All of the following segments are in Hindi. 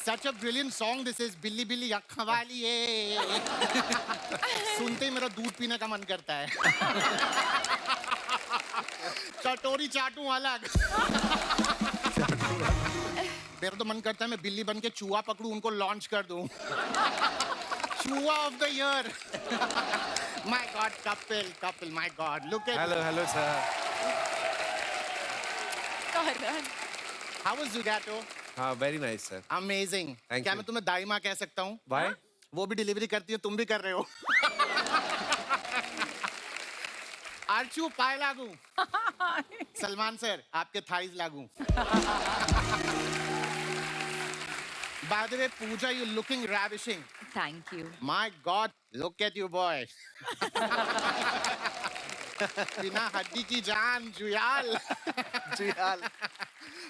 Such a brilliant song this is. बिल्ली बिल्ली अँख वाली है. सुनते ही मेरा दूध पीने का मन करता है. कटोरी चाटूं अलग. मेरा तो मन करता है मैं बिल्ली बन के चूहा पकड़ूं, उनको लॉन्च कर दूं. चूहा of the year. My God, couple, my God. Look at Hello, sir. Karan. how was Zugato? हाँ, very nice, sir. Amazing. Thank क्या you. मैं तुम्हें दाई माँ कह सकता हूँ? Why? वो भी डिलीवरी करती है, तुम भी कर रहे हो. आर्चू पाए लागू. सलमान सर आपके थाइज लागू. By the way, Pooja, you're looking ravishing. Thank you. My God, look at you, boy. बिना हड्डी की जान, Juyal. Jiyal.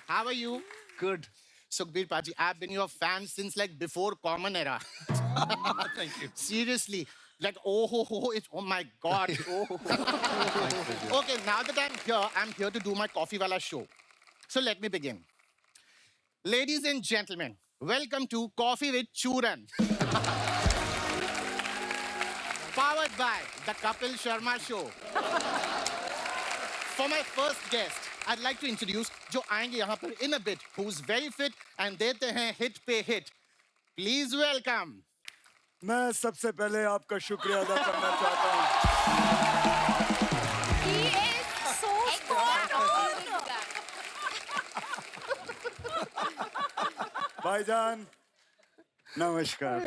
How are you? Good. Sukhbir Paji, I've been your fan since like before Common Era. Thank you. Seriously. Like, it's, oh my God. Oh. Okay, now that I'm here to do my Coffee Wala show. So let me begin. Ladies and gentlemen, welcome to Coffee with Churan. Powered by the Kapil Sharma Show. For my first guest, I'd like to introduce जो आएंगे यहाँ पर in a bit, who's very fit and देते हैं hit पे hit. Please welcome. मैं सबसे पहले आपका शुक्रिया अदा करना चाहता हूँ. He is so spot on. भाईजान नमस्कार.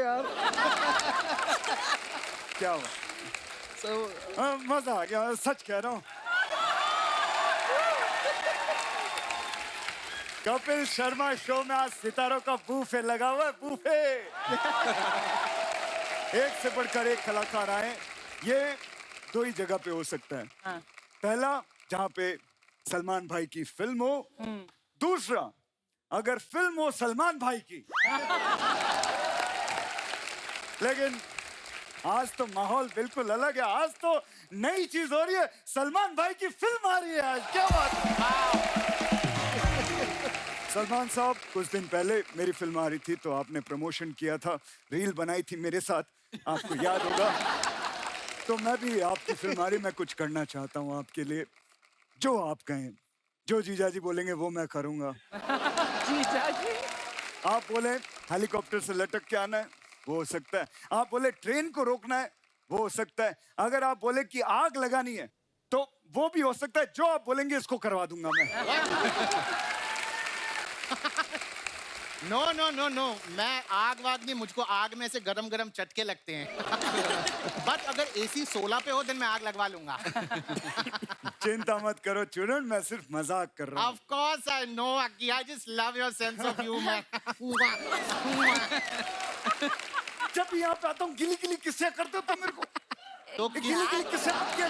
क्या हुआ? मजा आ गया, सच कह रहा हूँ. कपिल शर्मा शो में आज सितारों का बूफे लगा हुआ है. बूफे एक से बढ़कर एक कलाकार आए. ये दो ही जगह पे हो सकता है. पहला जहाँ पे सलमान भाई की फिल्म हो. दूसरा अगर फिल्म हो सलमान भाई की. लेकिन आज तो माहौल बिल्कुल अलग है. आज तो नई चीज हो रही है. सलमान भाई की फिल्म आ रही है आज. क्या बात है. सलमान साहब, कुछ दिन पहले मेरी फिल्म आ रही थी तो आपने प्रमोशन किया था, रील बनाई थी मेरे साथ, आपको याद होगा. तो मैं भी आपकी फिल्म आ रही, मैं कुछ करना चाहता हूँ आपके लिए. जो आप कहें, जो जीजा जी बोलेंगे वो मैं करूँगा. जीजा जी. आप बोले हेलीकॉप्टर से लटक के आना है, वो हो सकता है. आप बोले ट्रेन को रोकना है, वो हो सकता है. अगर आप बोले कि आग लगानी है तो वो भी हो सकता है. जो आप बोलेंगे इसको करवा दूंगा मैं. No. मैं आग वाग नहीं, मुझको आग में से गरम गरम चटके लगते हैं. बट अगर AC 16 पे हो, then मैं आग लगवा लूंगा. चिंता मत करो चूरन, मैं सिर्फ मजाक कर रहा हूँ. Of course I know, Aki. I just love your sense of humor. जब यहाँ पे आता हूँ गिली गिली किस्से करते हो तो मेरे को तो गिली गिली किस्से मत किया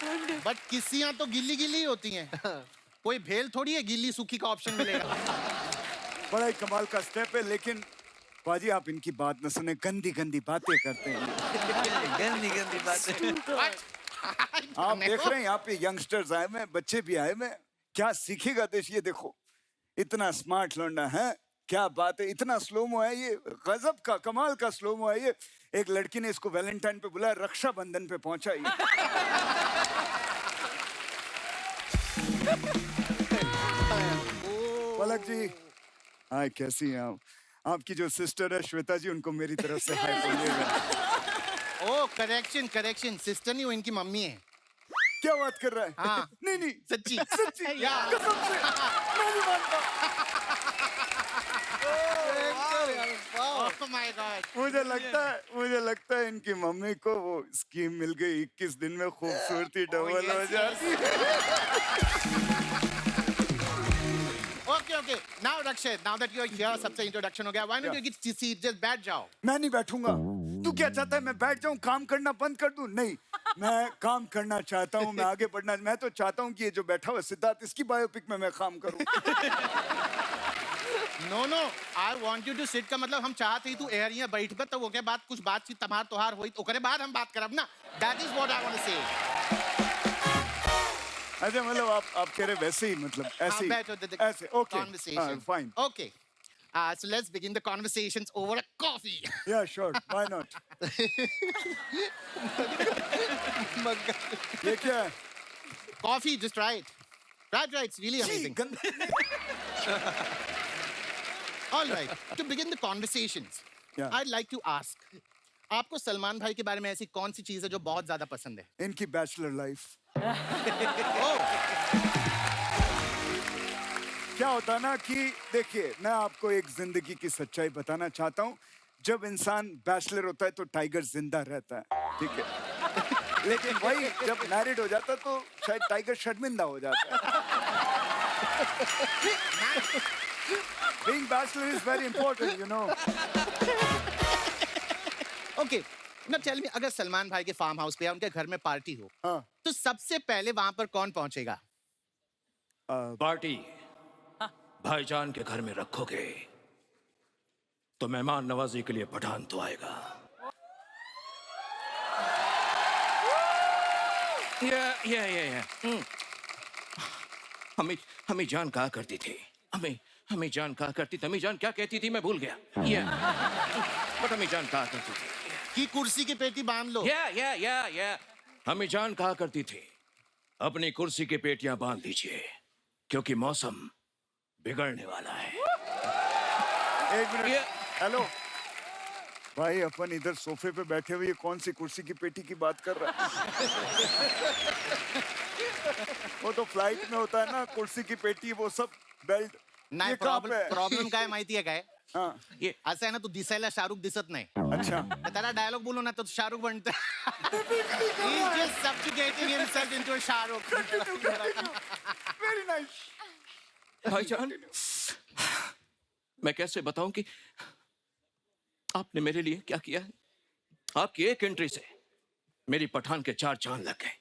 करो. बट किस्सियां तो गिल्ली गिल्ली ही होती हैं. कोई भेल थोड़ी है गिल्ली सूखी का ऑप्शन मिलेगा. बड़ा ही कमाल का स्टेप है. लेकिन बाजी आप इनकी बात न सुने, गंदी गंदी बातें करते हैं. गंदी बातें. What? आप देख रहे हैं यहाँ पे यंगस्टर्स आए हुए, बच्चे भी आए हुए. क्या सीखेगा देश. ये देखो इतना स्मार्ट लौंडा है. क्या बात है. इतना स्लोमो है ये, गजब का कमाल का स्लोमो है ये. एक लड़की ने इसको वैलेंटाइन पे बुलाया, रक्षाबंधन पे पहुंचा ये. पलक जी, हाय, कैसी हैं आप. आपकी जो सिस्टर है श्वेता जी, उनको मेरी तरफ से हाय बोलिएगा. ओ करेक्शन सिस्टर नहीं, वो इनकी मम्मी है. क्या बात कर रहा है. हाँ. नहीं सच्ची. सच्ची या. कसम से मैं नहीं मानता. Oh my God. मुझे लगता है इनकी मम्मी को वो स्कीम मिल गई, 21 दिन में खूबसूरती डबल हो जाती है. Okay. Now Rakshit, now that you're here, सबसे इंट्रोडक्शन हो गया. Why don't you get seat? Just बैठ जाओ. मैं नहीं बैठूंगा. तू क्या चाहता है, मैं बैठ जाऊं, काम करना बंद कर दूं? नहीं, मैं काम करना चाहता हूं, मैं आगे बढ़ना. मैं तो चाहता हूं कि ये जो बैठा हुआ सिद्धार्थ, इसकी बायोपिक में मैं काम करूं. No. I want you to sit का मतलब हम चाहते ही तू एरिया बैठ पे, तो वो के बाद कुछ बातचीत तमार तोहार होई, ओकरे बाद हम बात करब ना. That is what I want to say. अच्छा, मतलब आप कह रहे वैसे ही, मतलब ऐसे ही. बैठो. ऐसे. Okay, Conversation. Fine. Okay. So let's begin the conversations over a coffee. Yeah, sure. Why not? ये क्या है? Coffee, just try it. Try it. It's really छी, amazing. All right. To begin the conversations, Yeah. I'd like to ask, आपको सलमान भाई के बारे में ऐसी कौन सी चीज है जो बहुत ज्यादा पसंद है? इनकी बैचलर लाइफ। Oh, क्या होता ना कि देखिए, मैं आपको एक जिंदगी की सच्चाई बताना चाहता हूँ। जब इंसान बैचलर होता है तो टाइगर जिंदा रहता है, ठीक है। लेकिन वही जब मैरिड हो जाता है तो शायद टाइगर शर्मिंदा हो जाता है। Being bachelor is very important, you know. okay. Now tell me, अगर सलमान भाई के फार्म हाउस पे या उनके घर में पार्टी हो, हाँ, तो सबसे पहले वहां पर कौन पहुंचेगा? पार्टी भाईजान के घर में रखोगे तो मेहमान नवाजी के लिए पठान तो आएगा। या हमें जान कहा करती थी, हमें जान कहा करती थी, हमें जान क्या कहती थी मैं भूल गया। बट हमें जान कहा करती थी कि कुर्सी की पेटी बांध लो। या हमें जान कहा करती थी अपनी कुर्सी की पेटियां बांध लीजिए क्योंकि मौसम बिगड़ने वाला है। एक मिनट। हेलो भाई, अपन इधर सोफे पे बैठे हुए ये कौन सी कुर्सी की पेटी की बात कर रहा है? वो तो फ्लाइट में होता है ना, कुर्सी की पेटी, वो सब बेल्ट। नाही, ये कहाँ पे है? प्रॉब्लेम काय माहितीये काय? हाँ, ये असं आहे ना, तू दिसायला शाहरुख दिसत नाही, अच्छा। तर त्याला डायलॉग बोलू ना तो शाहरुख बनतो. He's just subjugating himself into a Shahrukh. Very nice. भाईजान, मैं कैसे बताऊं कि आपने मेरे लिए क्या किया है? आपकी एक एंट्री से मेरी पठान के 4 चांद लग गए।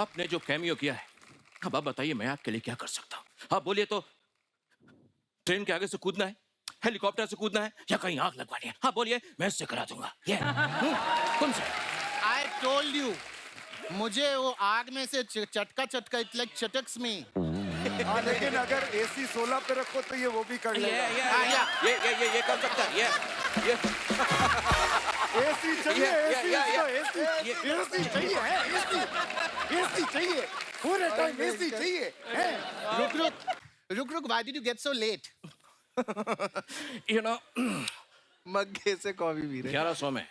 आपने जो कैमियो किया है, अब आप बताइए मैं आपके लिए क्या कर सकता हूं? आप बोलिए तो ट्रेन के आगे से कूदना है, हेलीकॉप्टर से कूदना है, या कहीं आग लगवानी है? हाँ बोलिए, मैं इससे करा दूंगा। ये कौन सा? I told you, मुझे वो आग में से चटका इट्स लाइक चटक्स में. हाँ, लेकिन अगर AC 16 पे रखो तो ये वो भी कर लेगा। ये कर सकता है। ये AC चाहिए, AC चाहिए, पूरे टाइम AC चाहिए। रुक, why did you get so late? You know, मग्गे से कॉफी पी रहे। 1100 में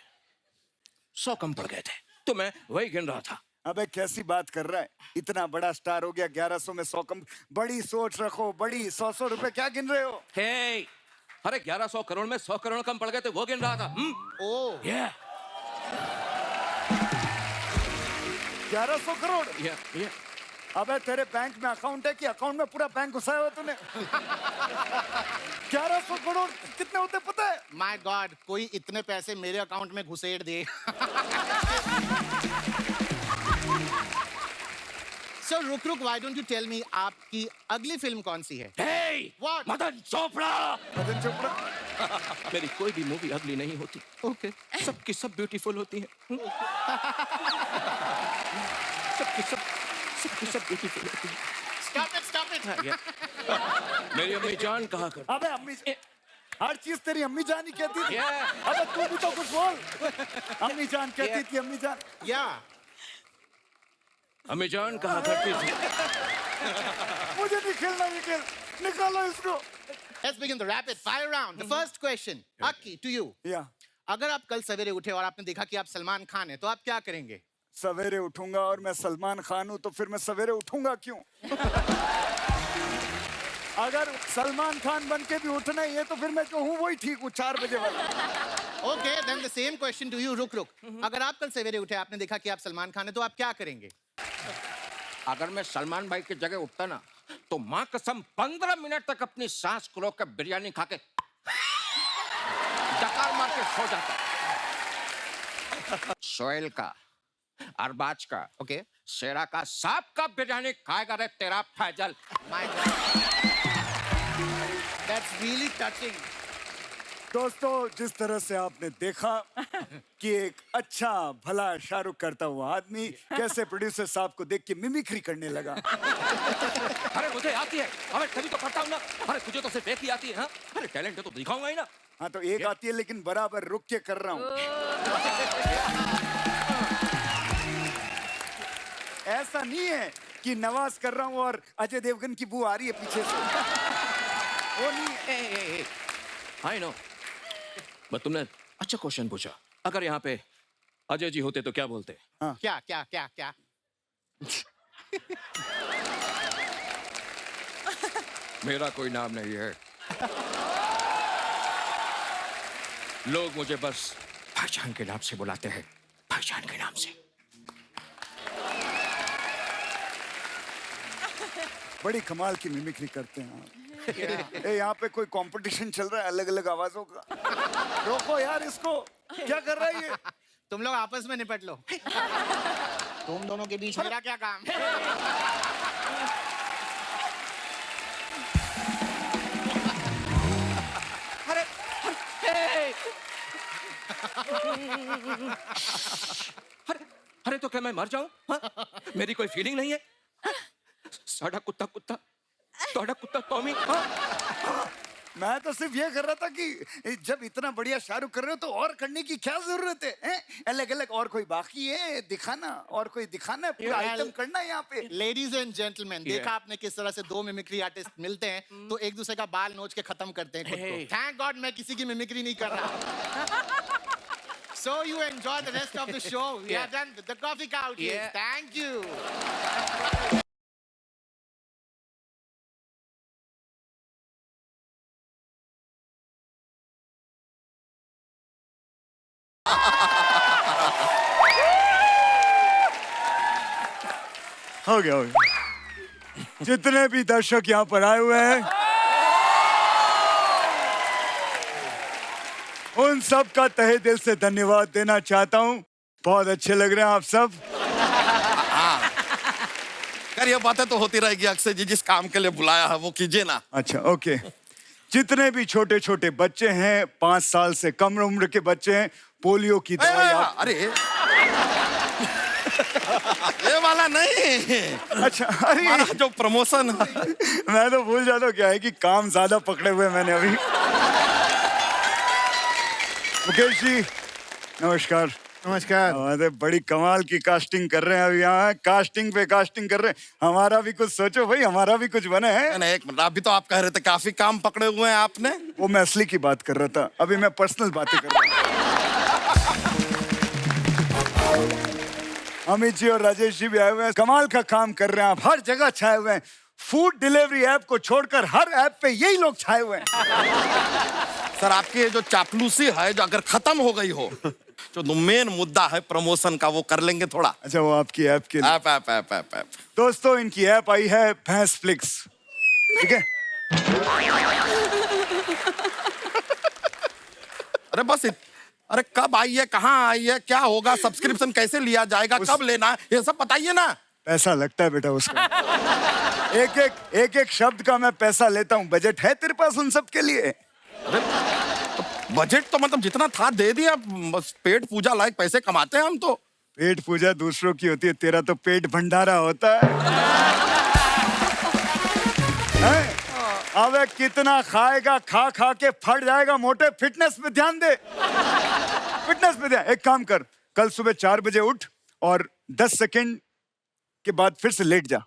100 कम पड़ गए थे तो मैं वही गिन रहा था। अबे कैसी बात कर रहा है? इतना बड़ा स्टार हो गया, 1100 में 100 कम। बड़ी सोच रखो, बड़ी 100 रुपए क्या गिन रहे हो? हे, अरे 1100 करोड़ में 100 करोड़ कम पड़ गए थे, वो गिन रहा था। Oh, 1100 करोड़? ये अबे तेरे बैंक में अकाउंट है कि अकाउंट में पूरा बैंक घुसाया हुआ तूने? 1100 करोड़ कितने होते पता है? my God, कोई इतने पैसे मेरे अकाउंट में घुसेड़ दे. So रुक, why don't you tell me आपकी अगली फिल्म कौन सी है? हे, What? मदन चोपड़ा। मदन चोपड़ा? मेरी कोई भी मूवी अगली नहीं होती। ओके, सबकी सब ब्यूटीफुल होती है। सबकी सब ब्यूटीफुल होती है। Stop it. मेरी अम्मी जान कहा कर। अबे अम्मी, हर चीज तेरी अम्मी जान ही कहती थी। Yeah. अबे तू भी तो कुछ बोल। अम्मी जान कहती थी, अम्मी जान। Yeah. अम्मी जान कहा करती थी। मुझे नहीं खेलना ये खेल, निकालो इसको। Let's begin the rapid fire round. The first question, Aki, to you. या अगर आप कल सवेरे उठे और आपने देखा कि आप सलमान खान हैं, तो आप क्या करेंगे? सवेरे उठूंगा और मैं सलमान खान हूं तो फिर मैं सवेरे उठूंगा क्यों? अगर सलमान खान बन के भी उठना ही है तो फिर मैं जो हूँ वही ठीक हूँ, 4 बजे वाला। Okay, then the same question to you. रुक. अगर आप कल सवेरे उठे, आपने देखा कि आप सलमान खान हैं, तो आप क्या करेंगे? अगर मैं सलमान भाई की जगह उठता ना तो माँ कसम 15 मिनट तक अपनी सांस को रोक के बिरयानी खा के डकार मार के सो जाता। सोहेल का, अरबाज का, Okay. शेरा का, सांप का बिरयानी खाएगा रे तेरा Faizal. My God. That's really touching. दोस्तों, जिस तरह से आपने देखा कि एक अच्छा भला शाहरुख करता हुआ आदमी कैसे प्रोड्यूसर साहब को देख के मिमिक्री करने लगा। अरे मुझे आती है, अरे तभी तो करता हूँ ना। अरे तुझे तो सिर्फ एक ही आती है। हाँ, अरे टैलेंट है तो दिखाऊंगा ही ना। हाँ तो एक आती है लेकिन बराबर रुक के कर रहा हूँ। ऐसा नहीं है कि नवाज कर रहा हूँ और अजय देवगन की बू आ रही है पीछे से। वो नहीं है। आई नो, बट तुमने अच्छा क्वेश्चन पूछा। अगर यहाँ पे अजय जी होते तो क्या बोलते? क्या क्या क्या क्या? मेरा कोई नाम नहीं है। लोग मुझे बस पहचान के नाम से बुलाते हैं, पहचान के नाम से। बड़ी कमाल की मिमिक्री करते हैं आप। ए, यहाँ पे कोई कंपटीशन चल रहा है अलग अलग आवाजों का। रोको यार इसको, क्या कर रहा है ये? तुम लोग आपस में निपट लो। तुम दोनों के बीच मेरा क्या काम? अरे अरे अरे तो क्या मैं मर जाऊं? हाँ? मेरी कोई फीलिंग नहीं है? साडा कुत्ता कुत्ता, साडा कुत्ता टॉमी। हाँ? मैं तो सिर्फ ये कर रहा था कि जब इतना बढ़िया शाहरुख कर रहे हो तो और करने की क्या जरूरत है, हैं? अलग अलग और कोई बाकी है दिखाना, और कोई दिखाना है, पूरा आइटम करना है यहाँ पे। लेडीज एंड जेंटलमैन, देखा आपने किस तरह से दो मिमिक्री आर्टिस्ट मिलते हैं तो एक दूसरे का बाल नोच के खत्म करते हैं खुद को। थैंक गॉड मैं किसी की मिमिक्री नहीं कर रहा। So you enjoy the rest of the show. We are done with the coffee couch. Thank you. हो गया, हो गया। जितने भी दर्शक यहाँ पर आए हुए हैं उन सब का तहे दिल से धन्यवाद देना चाहता हूँ। बहुत अच्छे लग रहे हैं आप सब। यार ये बातें तो होती रहेगी। अक्षय जी जिस काम के लिए बुलाया है वो कीजिए ना। अच्छा ओके। जितने भी छोटे छोटे बच्चे हैं, 5 साल से कम उम्र के बच्चे हैं, पोलियो की दवाई अरे ये वाला नहीं। अच्छा अरे हमारा जो प्रमोशन मैं तो भूल जाता हूँ, क्या है कि काम ज्यादा पकड़े हुए मैंने अभी। मुकेश जी नमस्कार। नमस्कार। अरे बड़ी कमाल की कास्टिंग कर रहे हैं अभी यहाँ, कास्टिंग पे कास्टिंग कर रहे हैं। हमारा भी कुछ सोचो भाई, हमारा भी कुछ बने हैं। नहीं, एक मिनट, अभी तो आप कह रहे थे काफी काम पकड़े हुए हैं आपने। वो मैं असली की बात कर रहा था, अभी मैं पर्सनल बातें कर रहा हूँ। अमित जी और राजेश जी भी आए हुए हैं, कमाल का काम कर रहे हैं आप, हर जगह छाए हुए हैं। फूड डिलीवरी ऐप को छोड़कर हर ऐप पे यही लोग छाए हुए हैं। सर आपकी ये जो चापलूसी है जो अगर खत्म हो गई हो, जो मेन मुद्दा है प्रमोशन का, वो कर लेंगे थोड़ा। अच्छा वो आपकी ऐप के लिए। ऐप। दोस्तों इनकी ऐप आई है भैंस फ्लिक्स, ठीक है? अरे बस अरे कब आई है, कहाँ आई है, क्या होगा, सब्सक्रिप्शन कैसे लिया जाएगा, कब लेना है, ये सब बताइए ना। पैसा लगता है बेटा उसका। एक एक शब्द का मैं पैसा लेता हूँ। बजट है तेरे पास उन सब के लिए? बजट तो मतलब जितना था दे दिया, बस पेट पूजा लायक पैसे कमाते हैं हम तो। पेट पूजा दूसरों की होती है, तेरा तो पेट भंडारा होता है? अबे कितना खाएगा, खा खा के फट जाएगा मोटे। फिटनेस पे ध्यान दे, फिटनेस पे ध्यान। एक काम कर, कल सुबह 4 बजे उठ और 10 सेकंड के बाद फिर से लेट जा।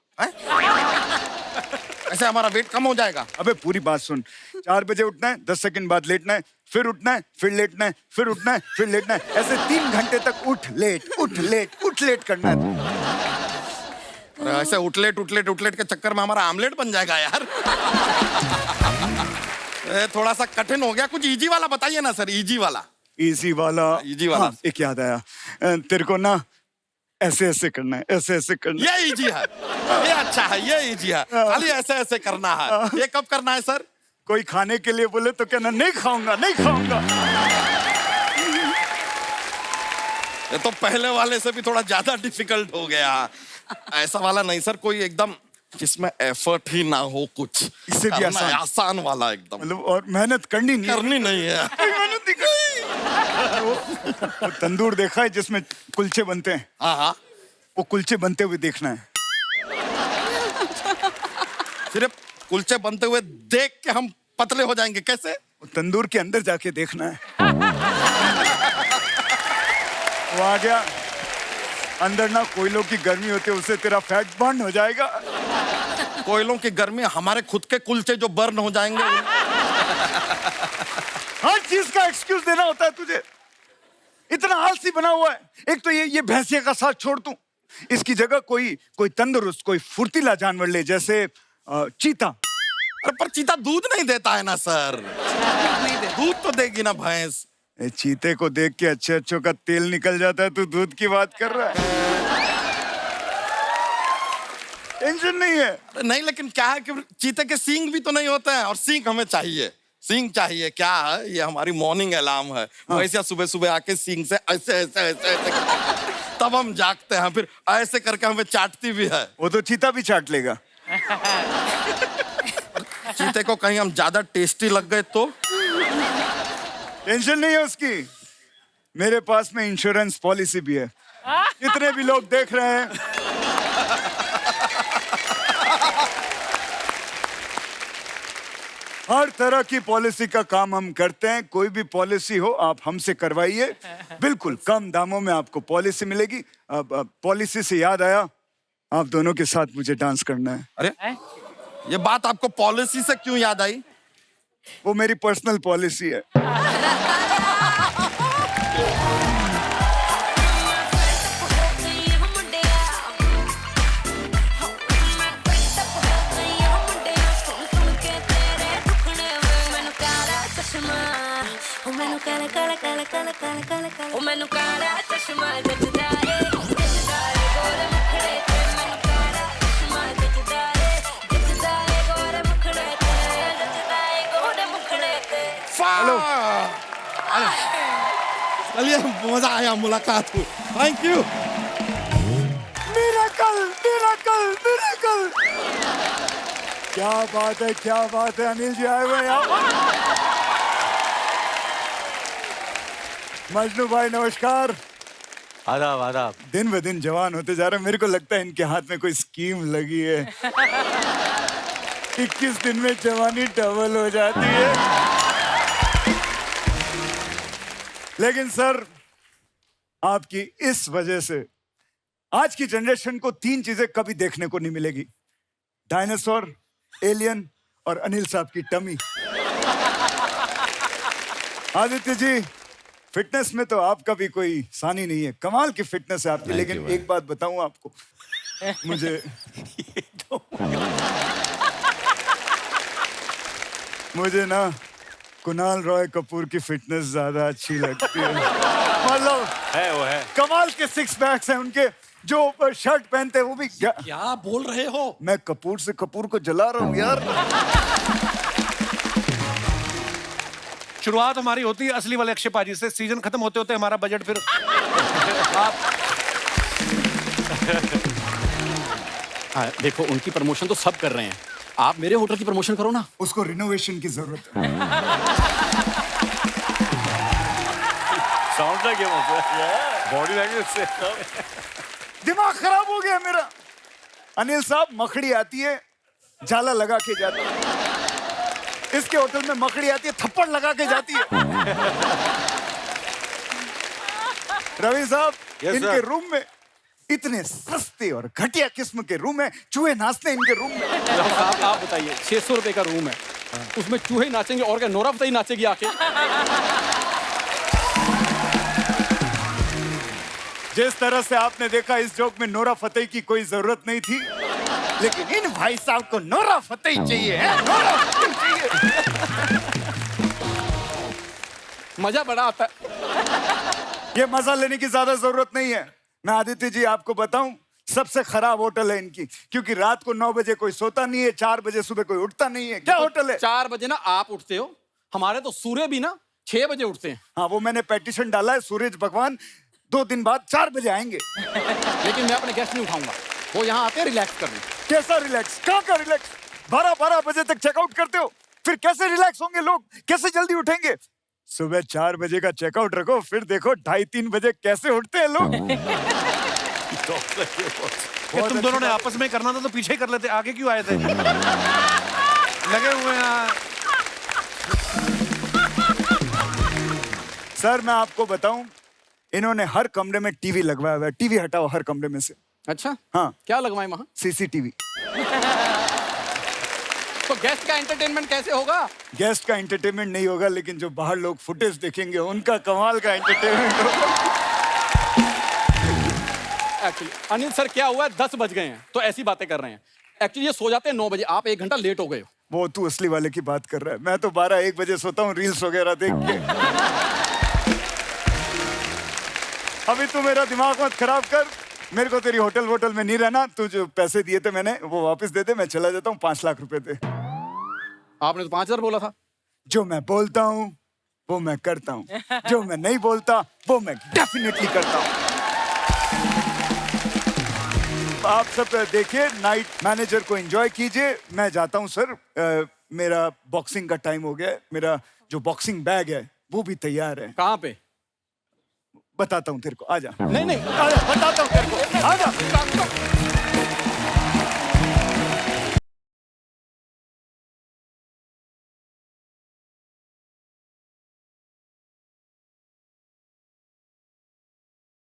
ऐसे हमारा वेट कम हो जाएगा। अबे पूरी बात सुन, 4 बजे उठना है, 10 सेकंड बाद लेटना है, फिर उठना है, फिर लेटना है, फिर उठना है, फिर लेटना है। ऐसे 3 घंटे तक उठ लेट करना है। अरे ऐसे उठलेट के चक्कर में हमारा आमलेट बन जाएगा यार। थोड़ा सा कठिन हो गया, कुछ इजी वाला बताइए ना सर। इजी वाला। इजी वाला। हाँ, एक याद आया, तेरे को ना ऐसे ऐसे करना है, ऐसे ऐसे करना है। ये इजी है, ये अच्छा है, ये इजी है। खाली ऐसे ऐसे करना है। ये कब करना है सर? कोई खाने के लिए बोले तो कहना नहीं खाऊंगा, नहीं खाऊंगा। ये तो पहले वाले से भी थोड़ा ज्यादा डिफिकल्ट हो गया। ऐसा वाला नहीं सर, कोई एकदम जिसमें एफर्ट ही ना हो कुछ। इससे भी करना है आसान। आसान वाला एकदम। मतलब और मेहनत करनी नहीं है। करनी नहीं है। मेहनत नहीं करनी। वो तंदूर देखा है जिसमें कुलचे बनते हैं? हाँ हाँ, वो कुलचे बनते हुए देखना है। सिर्फ कुलचे बनते हुए देख के हम पतले हो जाएंगे कैसे? वो तंदूर के अंदर जाके देखना है। वो आ गया अंदर ना, कोयलों की गर्मी होती है, उससे तेरा फैट बर्न हो जाएगा। कोयलों की गर्मी, हमारे खुद के कुलचे जो बर्न हो जाएंगे। हर चीज का एक्सक्यूज देना होता है तुझे। इतना आलसी बना हुआ है। एक तो ये भैंसिया का साथ छोड़ दूं, इसकी जगह कोई तंदुरुस्त, कोई फुर्तीला जानवर ले, जैसे चीता। अरे पर चीता दूध नहीं देता है ना सर। दूध तो देगी ना भैंस। चीते को देख के अच्छे अच्छों का तेल निकल जाता है, तू दूध की बात कर रहा है। टेंशन नहीं है। अरे नहीं, लेकिन क्या है कि चीते के सींग भी तो नहीं होते हैं, और सींग हमें चाहिए। सींग चाहिए, क्या है ये हमारी मॉर्निंग अलार्म है। वैसे सुबह सुबह आके सींग से ऐसे ऐसे ऐसे ऐसे तब हम जागते हैं, फिर ऐसे करके हमें चाटती भी है। वो तो चीता भी चाट लेगा। चीते को कहीं हम ज्यादा टेस्टी लग गए तो? टेंशन नहीं है उसकी। मेरे पास में इंश्योरेंस पॉलिसी भी है। जितने भी लोग देख रहे हैं, हर तरह की पॉलिसी का काम हम करते हैं। कोई भी पॉलिसी हो आप हमसे करवाइए, बिल्कुल कम दामों में आपको पॉलिसी मिलेगी। अब पॉलिसी से याद आया, आप दोनों के साथ मुझे डांस करना है। अरे ये बात आपको पॉलिसी से क्यों याद आई? वो मेरी पर्सनल पॉलिसी है। चलिए, मजा आया मुलाकात हुई। Thank you. Miracle, miracle, miracle. क्या बात है, क्या बात है। अनिल जी आए हुए हैं यहाँ। मजनू भाई नमस्कार। आदाब आदाब। दिन ब दिन जवान होते जा रहे हैं। मेरे को लगता है इनके हाथ में कोई स्कीम लगी है। 21 दिन में जवानी डबल हो जाती है। लेकिन सर, आपकी इस वजह से आज की जनरेशन को 3 चीजें कभी देखने को नहीं मिलेगी: डायनासोर, एलियन और अनिल साहब की टमी। आदित्य जी, फिटनेस में तो आपका भी कोई सानी नहीं है। कमाल की फिटनेस है आपकी। लेकिन एक बात बताऊं आपको, मुझे ना कुणाल रॉय कपूर की फिटनेस ज्यादा अच्छी लगती है। मतलब है वो है। कमाल के 6 पैक्स हैं उनके। जो शर्ट पहनते हैं वो भी क्या बोल रहे हो? मैं कपूर से कपूर को जला रहा हूँ यार। शुरुआत हमारी होती है असली वाले अक्षय पाजी से। सीजन खत्म होते होते हमारा बजट फिर आप हाँ, देखो उनकी प्रमोशन तो सब कर रहे हैं, आप मेरे होटल की प्रमोशन करो ना। उसको रिनोवेशन की जरूरत है। साउंड का गेम होता है, बॉडी लैंग्वेज से दिमाग खराब हो गया मेरा। अनिल साहब, मखड़ी आती है, जाला लगा के जाती है। इसके होटल में मकड़ी आती है, थप्पड़ लगा के जाती है। रवि साहब, इनके रूम में इतने सस्ते और घटिया किस्म के रूम है, चूहे नाचते हैं इनके रूम में। साहब आप बताइए, 600 रुपए का रूम है, उसमें चूहे नाचेंगे और क्या नोरा फतेही नाचेगी आके? जिस तरह से आपने देखा, इस जोक में नोरा फतेही की कोई जरूरत नहीं थी, लेकिन इन भाई साहब को नोरा फतेही चाहिए है। नोरा फतेही चाहिए। मजा बड़ा आता है। ये मजा लेने की ज्यादा जरूरत नहीं है। मैं आदित्य जी आपको बताऊं, सबसे खराब होटल है इनकी, क्योंकि रात को 9 बजे कोई सोता नहीं है, 4 बजे सुबह कोई उठता नहीं है। क्या होटल है? 4 बजे ना आप उठते हो, हमारे तो सूर्य भी ना 6 बजे उठते हैं। हाँ, वो मैंने पेटिशन डाला है, सूरज भगवान 2 दिन बाद 4 बजे आएंगे। लेकिन मैं अपने गेस्ट नहीं उठाऊंगा। वो यहाँ आते हैं रिलैक्स करने। कैसा रिलैक्स? कहाँ का रिलैक्स? 12-12 बजे तक चेकआउट करते हो, फिर कैसे रिलैक्स होंगे लोग? कैसे जल्दी उठेंगे? सुबह 4 बजे का चेकआउट रखो, फिर देखो 2:30-3 बजे कैसे उठते हैं लोग। ये तुम दोनों ने आपस में करना था तो पीछे ही कर लेते, आगे क्यों आए थे? लगे हुए हैं। सर मैं आपको बताऊं, इन्होंने हर कमरे में टीवी लगवाया हुआ है। टीवी हटाओ हर कमरे में से। अच्छा, हाँ, क्या लगवाएं वहाँ? सीसीटीवी। तो गेस्ट का एंटरटेनमेंट कैसे होगा? गेस्ट का एंटरटेनमेंट नहीं होगा, लेकिन जो बाहर लोग फुटेज देखेंगे उनका कमाल का एंटरटेनमेंट होगा। एक्चुअली अनिल सर क्या हुआ है, 10 बज गए हैं तो ऐसी बातें कर रहे हैं। एक्चुअली ये सो जाते हैं 9 बजे, आप 1 घंटा लेट हो गए हो। वो तू असली वाले की बात कर रहा है, मैं तो 12-1 बजे सोता हूँ रील्स वगैरह देख के। अभी तू मेरा दिमाग मत खराब कर, मेरे को तेरी होटल वोटल में नहीं रहना। तू जो पैसे दिए थे मैंने वो वापस दे दे, मैं चला जाता हूँ। 5 लाख रुपए दे। आपने तो 5,000 बोला था। जो मैं बोलता हूँ वो मैं करता हूँ, जो मैं नहीं बोलता वो मैं डेफिनेटली करता हूँ। आप सब देखिए, नाइट मैनेजर को एंजॉय कीजिए। मैं जाता हूँ सर, मेरा बॉक्सिंग का टाइम हो गया है। मेरा जो बॉक्सिंग बैग है वो भी तैयार है। कहाँ पे? बताता हूँ तेरे को, आजा। नहीं नहीं, आजा, बताता हूँ तेरे को, आजा।